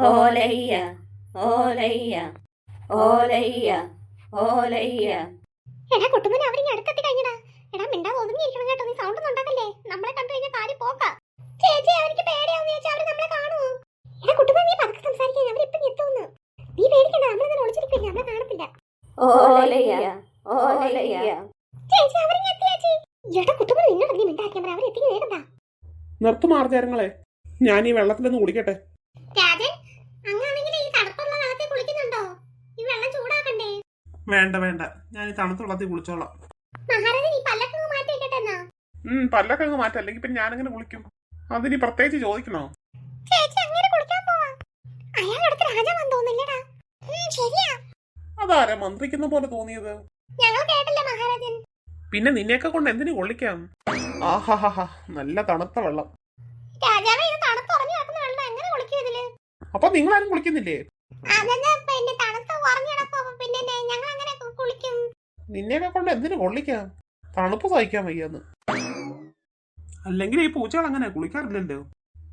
ഓലയ്യ ഓലയ്യ ഓലയ്യ ഓലയ്യ. എടാ കുട്ടുമോനെ, അവരിങ്ങ് അടുത്തെത്തി കഴിഞ്ഞടാ. എടാ മിണ്ടാ ഒതുങ്ങിയിരിക്കണം കേട്ടോ, നീ സൗണ്ട് ഒന്നും ഉണ്ടാക്കല്ലേ. നമ്മളെ കണ്ടു കഴിഞ്ഞാൽ കാര്യം പോക്കാ. ചേച്ചി അവർക്ക് പേടിയാവുന്ന ചേച്ചി, അവര് നമ്മളെ കാണുമോ? എടാ കുട്ടുമോനെ, നീ പതുക്കെ സംസാരിക്കാൻ, അവരിപ്പം എത്തുന്നു. നീ പേടിക്കണ്ട, നമ്മളെന്താ ഒളിച്ചിരിക്കില്ല, നമ്മളെ കാണത്തില്ല. ഓലയ്യ ഓലയ്യ. ചേച്ചി അവരിങ്ങ് എത്തി ചേച്ചി. എടാ കുട്ടുമോനെ, നിന്നോട് നീ മിണ്ടാക്കാൻ പറ, അവരെത്തി വേഗം. നിർത്തും ആർജാരങ്ങളെ, ഞാൻ ഈ വെള്ളത്തിലൊന്ന് കുളിക്കട്ടെ. രാജൻ, അങ്ങാണെങ്കിൽ ഈ തണുപ്പുള്ള വെള്ളത്തിൽ കുളിക്കുന്നുണ്ടോ? ഈ വെള്ളം ചൂടാക്കണ്ടേ? വേണ്ട വേണ്ട, ഞാൻ ഈ തണുത്ത വെള്ളത്തിൽ കുളിച്ചോളാം. മഹാരാജൻ, ഈ പല്ലൊക്കെ മാറ്റി വെക്കട്ടെന്നാ. പല്ലൊക്കെ അങ്ങ് മാറ്റാം, അല്ലെങ്കിൽ പിന്നെ ഞാനെങ്ങനെ കുളിക്കും? അതിനി പ്രത്യേകിച്ച് ചോദിക്കണോ? ചേച്ചി അങ്ങനെ കുളിക്കാൻ പോവാ. അയാളടുത്ത് രാജാവാൻ തോന്നില്ലടാ. ശരിയാ. അതാരാ മന്ത്രിക്കുന്ന പോലെ തോന്നിയത്? ഞങ്ങൾ കേട്ടില്ല മഹാരാജൻ. പിന്നെ നിന്നെയൊക്കെ കൊണ്ട് എന്തിനു കൊള്ളിക്കാം? ആഹാഹാ, നല്ല തണുത്ത വെള്ളം. രാജാവേ, ഇത് തണുത്തുറഞ്ഞു കിടക്കുന്ന വെള്ളം എങ്ങനെ കുളിക്കും ഇതില്? അപ്പൊ നിങ്ങളാരും കുളിക്കുന്നില്ലേ? അതെന്താ പിന്നെ തണുത്ത് ഉറഞ്ഞു കിടക്കോ, പിന്നെ ഞങ്ങൾ അങ്ങനെ കുളിക്കും? നിന്നെയൊക്കെ കൊണ്ട് എന്തിനു കൊള്ളിക്കാം? തണുപ്പ് സഹിക്കാൻ വയ്യാന്ന്. അല്ലെങ്കിൽ ഈ പൂച്ചകൾ അങ്ങനെ കുളിക്കാറില്ലല്ലോ.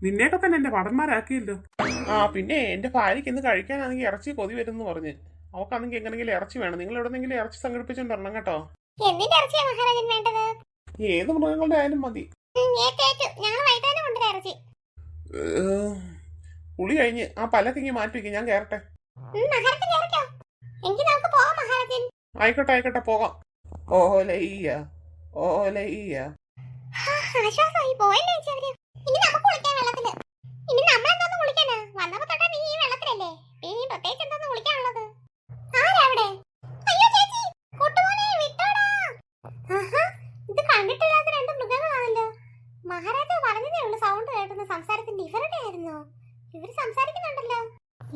നിന്നെയൊക്കെ തന്നെ എന്റെ പടന്മാരാക്കിയല്ലോ. പിന്നെ എന്റെ ഭാര്യയ്ക്ക് ഇന്ന് കഴിക്കാനാണെങ്കിൽ ഇറച്ചി കൊതി വരുന്നു പറഞ്ഞ്. അവക്കാണെങ്കിൽ എങ്ങനെങ്കിലും ഇറച്ചി വേണം. നിങ്ങൾ എവിടെന്നെങ്കിലും ഇറച്ചി സംഘടിപ്പിച്ചോണ്ട് വരണം കേട്ടോ. എന്തിന്റെ ഇറച്ചിയാ മഹാരാജൻ വേണ്ടത്? ഏത് മൃഗങ്ങളുടെ ആയാലും മതി. ഞങ്ങൾ വൈകിട്ട് കൊണ്ടുവരാം ഇറച്ചി. കുളി കഴിഞ്ഞ് ആ പല്ലക്കിങ്ങി മാറ്റി വെക്കും, ഞാൻ കേറട്ടെ. ആയിക്കോട്ടെ ആയിക്കോട്ടെ, പോകാം. ഓലയ്യ ഓലയ്യ. ആശ്വാസമായി പോയല്ലേ ചേച്ചി അവര്. ഇനി നമുക്ക് കുളിക്കാൻ വെള്ളത്തില്. ഇനി നമ്മളെന്തോന്ന് കുളിക്കാനാ? വന്നപ്പോ തൊട്ടാ നീ ഈ വെള്ളത്തിലല്ലേ. ഇനി പ്രത്യേകിച്ച് എന്തോന്ന് കുളിക്കാനുള്ളത്? ആരാ അവിടെ? അയ്യോ ചേച്ചി, കുട്ടുമോനെ വിട്ടോടാ. ഇത് കണ്ടിട്ടില്ലാത്ത രണ്ട് മൃഗങ്ങളാണല്ലോ. മഹാരാജാവ് പറഞ്ഞതേ ഉള്ളു സൗണ്ട് കേട്ടുന്ന സംസാരത്തിന്റെ ഇവരുടെ ആയിരുന്നോ? ഇവര് സംസാരിക്കുന്നുണ്ടല്ലോ.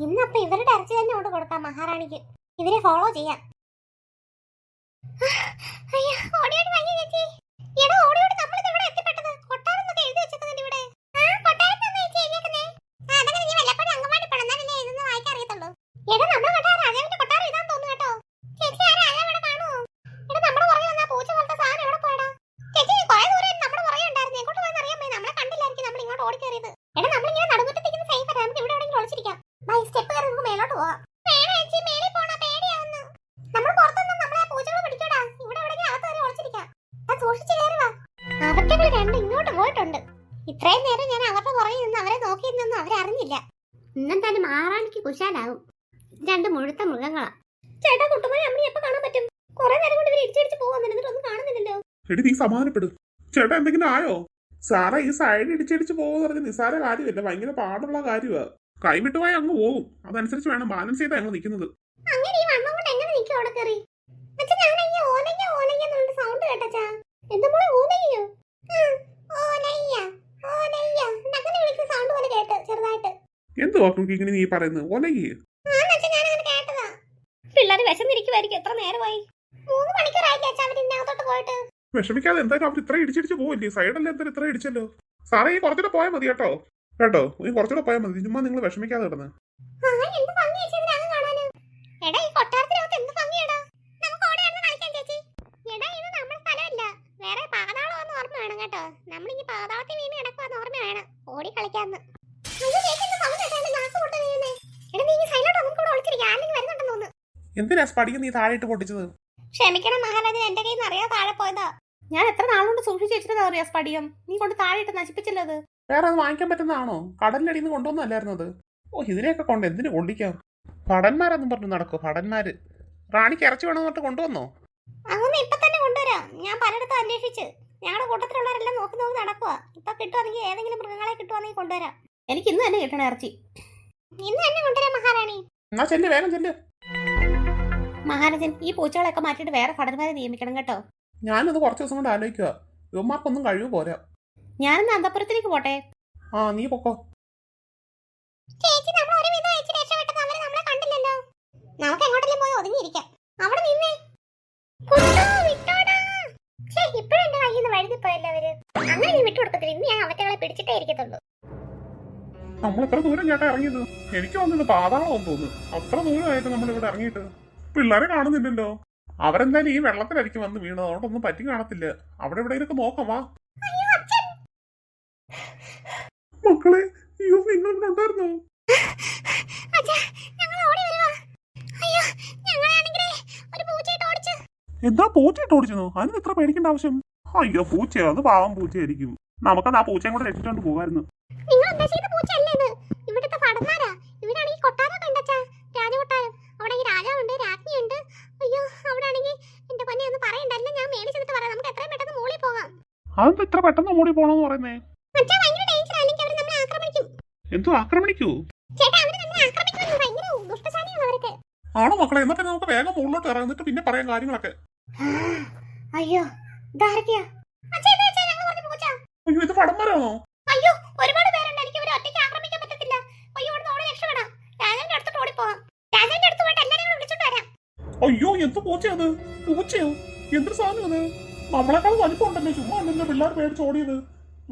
ഇന്നപ്പൊ ഇവരുടെ ഇറച്ചി തന്നെ കൊണ്ട് കൊടുക്കാം മഹാറാണിക്ക്. ഇവരെ ഫോളോ ചെയ്യാം. അയ്യോ, ഓടിയോടി വയ്യ ചേച്ചി. എടാ ഓടിയോടി, നമ്മളിത് ഇവിടെ എത്തിപ്പെട്ടത്. കൊട്ടാരം എന്നൊക്കെ എഴുതി വെച്ചിട്ടുണ്ട് ഇവിടെ. കൊട്ടാരത്തൊന്നും ചേച്ചി എഴുതിയേക്കുന്നേ. അതങ്ങനെ നീ വല്ലപ്പോഴും അങ്കമാടി പോണം, എന്നാ നിന്നെ ഇതൊന്നും വായിക്കാൻ അറിയത്തുള്ളൂ. എടാ നമ്മുടെ കൊട്ടാരം രാജാവിന്റെ കൊട്ടാരം ഇതാന്ന് തോന്നുന്നു കേട്ടോ. ചേച്ചി ആ രാജാവ് ഇവിടെ കാണുമോ? എടാ നമ്മുടെ പുറകെ വന്നാ പൂച്ച പോലത്തെ സാധനം എവിടെ പോയടാ? ചേച്ചി കുറെ ദൂരം നമ്മുടെ പുറകെ ഉണ്ടായിരുന്നു. എങ്ങോട്ട് പോയെന്ന് അറിയാൻ പോയി. നമ്മളെ കണ്ടില്ലായിരിക്കും നമ്മൾ ഇങ്ങോട്ട് ഓടിക്കേറിയത്. എടാ നമ്മളിങ്ങനെ നടുമുറ്റത്തേക്ക് സേഫ് ആയിട്ട് നമുക്ക് ഇവിടെ എവിടെയെങ്കിലും ഒളിച്ചിരിക്കാം. ബൈ സ്റ്റെപ്പ് കയറി നമുക്ക് മേലോട്ട് പോവാം. വേണം ചേച്ചി, മേളിൽ പോണ പേടിയാവുന്നു. നമ്മൾ പുറത്തുനിന്ന് നമ്മളെ പൂച്ചകളെ പിടിക്കടാ. ഇവിടെ എവിടെയെങ്കിലും അകത്ത് കയറി ഒളിച്ചിരിക്കാം. സൂക്ഷിച്ച് കയറുക. അവറ്റകൾ രണ്ടും ഇങ്ങോട്ട് പോയിട്ടുണ്ട്. ഇത്രയും നേരം ഞാൻ അവരുടെ പുറകിൽ നിന്ന് അവരെ നോക്കിയിരുന്നൊന്നും അവരറിഞ്ഞില്ല. ഇന്നെന്തായാലും മഹാറാണിക്ക് കുശാലാകും. രണ്ട് മുഴുത്ത മൃഗങ്ങളാ. ചേട്ടാ കുട്ടുമോനെ, അമ്മ എപ്പോ കാണാൻ പറ്റും? കുറെ നേരം കൊണ്ട് ഇവർ ഇടിച്ചടിച്ച് പോകാൻ എന്നിട്ടൊന്നും കാണുന്നില്ലല്ലോ. എടി നീ സമാധാനപ്പെടും. ചേട്ടാ എന്തെങ്കിലും ആയോ? സാറ ഈ സൈഡ് ഇടിച്ചടിച്ച് പോകുമെന്ന് പറഞ്ഞ് നിസ്സാര കാര്യമല്ല, ഭയങ്കര പാടുള്ള കാര്യമാ. കൈവിട്ട് പോയാൽ അങ്ങ് പോകും. അതനുസരിച്ച് വേണം ബാലൻസ് ചെയ്താ ഞങ്ങൾ നിൽക്കുന്നത്. അങ്ങനെ ഈ വണ്ണം കൊണ്ട് എങ്ങനെ നിൽക്കും അവിടെ കയറി? സൗണ്ട് കേട്ടാ എന്തുപോലെ ഊനയ്യോ? അങ്ങനെ വിളിക്കുന്ന സൗണ്ട് പോലെ കേട്ട് ചെറുതായിട്ട്. എന്തുവാ ഇങ്ങനെ നീ പറയുന്നത്? ഓലയ്യേ പിള്ളേര് വിശന്നിരിക്കുമായിരിക്കും. എത്ര നേരമായി? 3 മണിക്കൂറായില്ലേ അവരിന്നകത്തോട്ട് പോയിട്ട്. വിഷമിക്കാതെ, എന്തായാലും അവർ ഇത്ര ഇടിച്ചിടിച്ച് പോവില്ലേ? സൈഡല്ലേ എന്തായാലും ഇത്ര ഇടിച്ചല്ലോ. സാറേ ഈ കുറച്ചുകൂടെ പോയാൽ മതി കേട്ടോ. കേട്ടോ, നീ കുറച്ചുകൂടെ പോയാൽ മതി. ചുമ്മാ നിങ്ങൾ വിഷമിക്കാതെ കിടന്ന്. എടാ ഈ കൊട്ടാരത്തിനകത്ത് എന്ത് ഭംഗിയാടാ. നമുക്ക് ഓടി നടന്ന് കളിക്കാം ചേച്ചി. എടാ ഇത് നമ്മുടെ സ്ഥലമല്ല, വേറെ പാതാളമാണെന്ന് ഓർമ്മ വേണം കേട്ടോ. നമ്മൾ ഈ പാതാളത്തിൽ വീണ് കിടക്കുവാന്ന് ഓർമ്മ വേണം. ഓടി കളിക്കാന്ന്. എന്തിനാ സ്പടികം നീ താഴെ ഇട്ട് പൊട്ടിച്ചത്? ക്ഷമിക്കണം മഹാരാജൻ, എന്റെ കയ്യിൽ നിന്ന് അറിയാതെ താഴെ പോയതാ. ഞാൻ എത്ര നാളുകൊണ്ട് സൂക്ഷിച്ചു വെച്ചിട്ടാ അറിയാ സ്പടികം. നീ കൊണ്ട് താഴെ ഇട്ട് നശിപ്പിച്ചല്ലോ അത്. വേറെ അത് വാങ്ങിക്കാൻ പറ്റുന്നതാണോ? കടലിനടിയിൽ നിന്ന് കൊണ്ടുവന്നല്ലായിരുന്നത്? ഇതിനെയൊക്കെ കൊണ്ട് എന്തിനു കൊള്ളിക്കാം? ഭടന്മാരെന്നും പറഞ്ഞു നടക്കോ ഭടന്മാര്. റാണിക്ക് ഇറച്ചി വേണമെന്നിട്ട് കൊണ്ടുവന്നോ? അങ്ങനെ ഇപ്പൊ തന്നെ കൊണ്ടുവരാം. ഞാൻ പലയിടത്തും അന്വേഷിച്ച്. ഞങ്ങളുടെ കൂട്ടത്തിലുള്ളവരെല്ലാം നോക്കി നോക്കി നടക്കുക. ഇപ്പൊ കിട്ടുവാണെങ്കിൽ ഏതെങ്കിലും മൃഗങ്ങളെ കിട്ടുവാണെങ്കിൽ കൊണ്ടുവരാം. എനിക്ക് ഇന്ന് തന്നെ കിട്ടണ ഇറച്ചി. ഇന്ന് തന്നെ കൊണ്ടുവരാം മഹാറാണി. എന്നാ ചെല്ല്, വേഗം ചെല്ല്. മഹാരാജൻ, ഈ പൂച്ചകളൊക്കെ മാറ്റിയിട്ട് വേറെ ഭടന്മാരെ നിയമിക്കണം കേട്ടോ. ഞാനത് കുറച്ച് ദിവസം കൊണ്ട് ആലോചിക്കുക. യുവമാർക്കൊന്നും കഴിവ് പോരാ. ഞാനിന്ന് അന്തപുരത്തിലേക്ക് പോട്ടെ. നീ പൊക്കോ. ചേച്ചി, നമ്മൾ ഒരു വിധം അയച്ച് രക്ഷപ്പെട്ടത് അവരെ നമ്മളെ കണ്ടില്ലല്ലോ. നമുക്ക് എങ്ങോട്ടെങ്കിലും പോയി ഒതുങ്ങിയിരിക്കാം. അവിടെ നിന്നേ. ഇപ്പഴും എന്റെ കയ്യിൽ നിന്ന് വഴുതി പോയല്ലോ അവര്. അങ്ങനെ നീ വിട്ടുകൊടുക്കത്തില്ല. ഇന്ന് ഞാൻ അവറ്റകളെ പിടിച്ചിട്ടേ ഇരിക്കത്തുള്ളൂ. നമ്മൾ എത്ര ദൂരം ചേട്ടാ ഇറങ്ങിയത്? എനിക്ക് തോന്നുന്നു പാതാളമെന്ന് തോന്നുന്നു. അത്ര ദൂരമായിട്ട് നമ്മൾ ഇവിടെ ഇറങ്ങിയിട്ട് പിള്ളേരെ കാണുന്നില്ലല്ലോ. അവരെന്തായാലും ഈ വെള്ളത്തിലായിരിക്കും വന്ന് വീണത്. അതുകൊണ്ടൊന്നും പറ്റി കാണത്തില്ല. അവിടെ എവിടെയൊക്കെ നോക്കാം. വാ മക്കളെ, അയ്യോ നിങ്ങൾ ഉണ്ടായിരുന്നോ? എന്താ പൂച്ചയിട്ട് ഓടിച്ചെന്നു? അതിന് ഇത്ര പേടിക്കേണ്ട ആവശ്യം? അയ്യോ പൂച്ചയോ, അത് പാവം പൂച്ചയായിരിക്കും. നമുക്കത് ആ പൂച്ചയും കൂടെ രക്ഷിച്ചോണ്ട് പോകായിരുന്നു. നിങ്ങൾ ഉദ്ദേശിക്കുന്ന പൂച്ചയല്ലേ ഇത്? ഇവിടുത്തെ ഭടന്മാരാ. ഇവിടാണെങ്കിൽ കൊട്ടാരം കണ്ടച്ചാ, രാജകൊട്ടാരം. അവിടെ ഈ രാജാവുണ്ട്, രാജ്ഞിയുണ്ട്. അയ്യോ അവിടെ ആണെങ്കിൽ എന്റെ പൊന്നെ ഒന്ന് പറയണ്ടല്ലോ, ഞാൻ മേടിച്ചെടുത്ത് പറയാം. നമുക്ക് എത്രയും പെട്ടെന്ന് മോളിൽ പോകാം. അതെന്താ ഇത്ര പെട്ടെന്ന് മൂടി പോണെന്ന് പറയുന്നേ? മച്ചാ ഭയങ്കര ഡേഞ്ചർ, അല്ലെങ്കിൽ അവർ നമ്മളെ ആക്രമിക്കും. എന്തോ ആക്രമണിക്കൂ? ചേട്ടാ അവര് നമ്മളെ ആക്രമിക്കുന്നു, ഭയങ്കര ദുഷ്ടശാലിയാണ് അവർക്ക്. ആണോ മക്കളെ? എന്നാ പിന്നെ നമുക്ക് വേഗം മുകളിലോട്ട് ഇറങ്ങിട്ട് പിന്നെ പറയാൻ കാര്യങ്ങളൊക്കെ. അയ്യോ ഇതാരൊക്കെയാ? അച്ഛാ ഇത് വെച്ചാ ഞങ്ങൾ പറഞ്ഞ പൂച്ച. അയ്യോ ഇത് പടംമരമാണോ? അയ്യോ ഒരുപാട് പേരുണ്ട്, എനിക്ക് അവരെ ഒറ്റയ്ക്ക് ആക്രമിക്കാൻ പറ്റത്തില്ല. അയ്യോ ഇവിടുന്ന് ഓടി രക്ഷപ്പെടാം. രാജാവിന്റെ അടുത്തോട്ട് ഓടിപ്പോവാം. രാജാവിന്റെ അടുത്ത് പോയിട്ട് എല്ലാവരും വിളിച്ചോണ്ട് വരാം. അയ്യോ എന്ത് പൂച്ചയത്? പൂച്ചയോ? എന്തൊരു സാധനം അത്? നമ്മളെക്കാൾ വലിപ്പമുണ്ടല്ലോ, ചുമ്മാ അല്ലല്ലോ പിള്ളേർ പേടിച്ച് ഓടിയത്.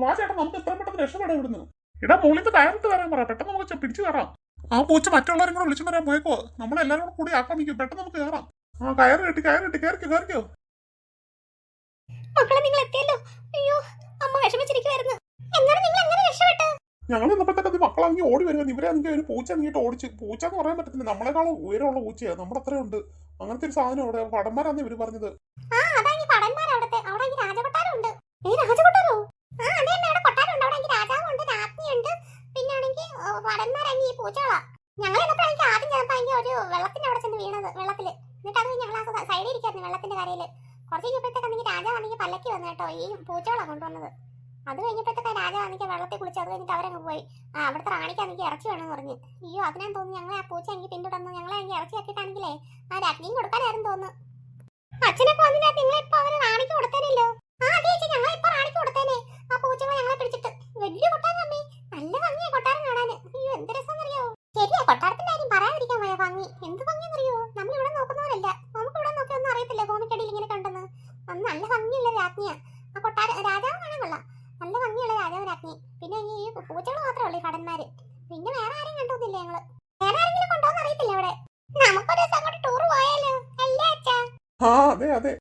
വാ ചേട്ടാ നമുക്ക് എത്രയും പെട്ടെന്ന് രക്ഷപ്പെടാം ഇവിടുന്ന്. ഇടാ മുകളിൽ കയറിട്ട് വരാൻ പറ, പെട്ടെന്ന് നമുക്ക് പിടിച്ചു കയറാം. ആ പൂച്ച മറ്റുള്ളവരും കൂടെ വിളിച്ചു വരാൻ പോയപ്പോ നമ്മളെല്ലാരും കൂടി ആക്രമിക്കും. പെട്ടെന്ന് നമുക്ക് കയറാം. ആ കയറി കെട്ടി കയറിക്കോ. മക്കളെ നിങ്ങൾ എത്തിയല്ലോ. അയ്യോ അമ്മ വിഷമിച്ചിരിക്കുവായിരുന്നു. എന്നാലും നിങ്ങൾ എങ്ങനെ രക്ഷപ്പെട്ടു? ഞങ്ങൾ ഇന്നപ്പോഴത്തേക്ക് മക്കളാണെങ്കിൽ ഓടി വരുന്നത്, ഇവരെ എനിക്ക് ഒരു പൂച്ച നീട്ട് ഓടിച്ച്. പൂച്ച എന്ന് പറയാൻ പറ്റത്തില്ല, നമ്മളെക്കാളും ഉയരമുള്ള പൂച്ചയാണ്. നമ്മുടെ അത്രയും ഉണ്ട്. അങ്ങനത്തെ ഒരു സാധനം അവിടെ പടന്മാരാന്ന് ഇവര് പറഞ്ഞത്. ആ അതാ ഈ പടന്മാർ അവിടുത്തെ. അവിടെ ഈ രാജകൊട്ടാരം ഉണ്ട്. രാജകൊട്ടാരോ? ആ അതെ അവിടെ കൊട്ടാരം ഉണ്ട്. അവിടെ രാജാവുണ്ട്, രാജ്ഞിയുണ്ട്. പിന്നെ ആണെങ്കിൽ പടന്മാരാണെങ്കിൽ ഈ പൂച്ചകളാ. ഞങ്ങൾ എന്നപ്പോഴാണെങ്കിൽ ആദ്യം ചിലപ്പോൾ ഒരു വെള്ളത്തിന്റെ അവിടെ ചെന്ന് വീണത്, വെള്ളത്തില്. എന്നിട്ട് അത് ഞങ്ങൾ ആ സൈഡിൽ ഇരിക്കായിരുന്നു വെള്ളത്തിന്റെ കരയില്. കുറച്ച് കഴിഞ്ഞപ്പോഴത്തേക്കാണെങ്കിൽ രാജാവാണെങ്കിൽ പല്ലക്ക് വന്നു കേട്ടോ, ഈ പൂച്ചകളാണ് കൊണ്ടുവന്നത്. അത് കഴിഞ്ഞപ്പോഴത്തേക്ക് രാജാവാണെങ്കിൽ വെള്ളത്തിൽ കുളിച്ച് അത് കഴിഞ്ഞിട്ട് അവരങ്ങ് പോയി. ആ അവിടുത്തെ റാണിക്കാണെങ്കിൽ ഇറച്ചി വേണമെന്ന് പറഞ്ഞു. അയ്യോ അതിനാന്ന് തോന്നുന്നു ഞങ്ങളെ ആ പൂച്ച എനിക്ക് പിന്തുടർന്നു. ഞങ്ങളെ ഇറച്ചി ആക്കിയിട്ടാണെങ്കിലേ ആ രാജ്ഞിയും കൊടുക്കാനായിരുന്നു തോന്നുന്നു. അച്ഛനൊക്കെ വന്നിട്ട് നിങ്ങളിപ്പോ അവരെ റാണിക്ക് കൊടുത്തേനല്ലോ. ആ അതെ ചേച്ചി ഞങ്ങളെ ഇപ്പൊ റാണിക്ക് കൊടുത്തേനെ. ആ പൂച്ചകളെ ഞങ്ങളെ പിടിച്ചിട്ട്. വലിയ കൊട്ടാരം അമ്മേ, നല്ല ഭംഗിയാ കൊട്ടാരം കാണാന്. അയ്യോ എന്ത് രസമെന്നറിയോ? ശരിയാ, കൊട്ടാരത്തിന്റെ കാര്യം പറയാതിരിക്കാൻ പോയ ഭംഗി. എന്ത് ഭംഗിയെന്നറിയോ? നമ്മൾ ഇവിടെ നോക്കുന്നവരല്ല, നമുക്ക് ഇവിടെ നോക്കി ഒന്നും അറിയത്തില്ല. ഭൂമിക്കടിയിൽ ഇങ്ങനെ കണ്ടെന്ന്. അന്ന് നല്ല ഭംഗിയുള്ള രാജ്ഞിയാ ആ കൊട്ടാരം. രാജാവ് കാണാൻ കൊള്ളാം, നല്ല ഭംഗിയുള്ള രാജാവ് രാജ്ഞി. പിന്നെ ഈ പൂച്ചകൾ മാത്രമേ ഉള്ളൂ ഈ കടന്മാര്. പിന്നെ വേറെ ആരെയും കണ്ടോന്നില്ല ഞങ്ങള്. വേറെ ആരെങ്കിലും കൊണ്ടോന്ന് അറിയത്തില്ല അവിടെ. നമുക്കൊരു ദിവസം അങ്ങോട്ട് ടൂർ പോയാലോ? അല്ലേ അച്ഛാ? ആ അതെ